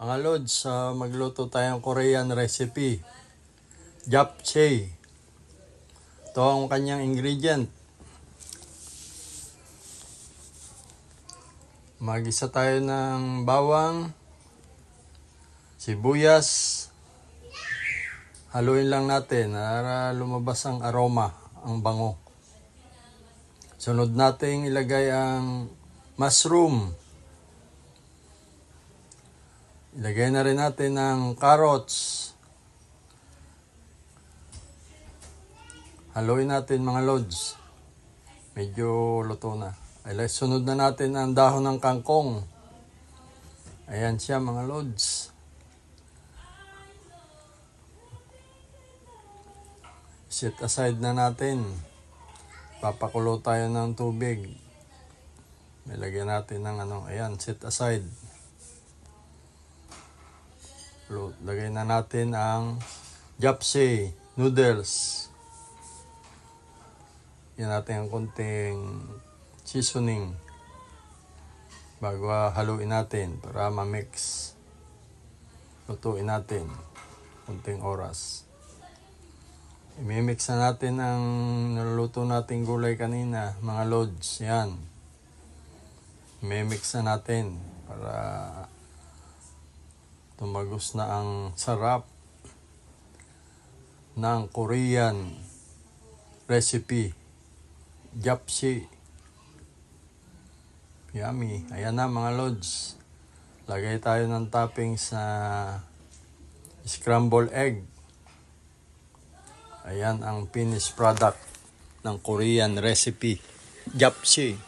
Mga lods, magluto tayong Korean recipe. Japchae. Ito ang kanyang ingredient. Magisa tayo ng bawang, sibuyas. Haluin lang natin para lumabas ang aroma, ang bango. Sunod natin ilagay ang mushroom. Ilagay na rin natin ang carrots. Haluin natin mga lods. Medyo luto na. Sunod na natin ang dahon ng kangkong. Ayan siya mga lods. Set aside na natin. Papakulo tayo ng tubig. Ilagyan natin ng ayan, set aside. Lagay na natin ang japchae noodles. Yan natin ang konting seasoning bago haluin natin para ma-mix. Lutuin natin konting oras. I-mix na natin ang naluluto nating gulay kanina, mga lods. Yan. I-mix na natin para tumagos na ang sarap ng Korean recipe. Japchae. Yummy. Ayan na mga lods. Lagay tayo ng topping sa scrambled egg. Ayan ang finished product ng Korean recipe. Japchae.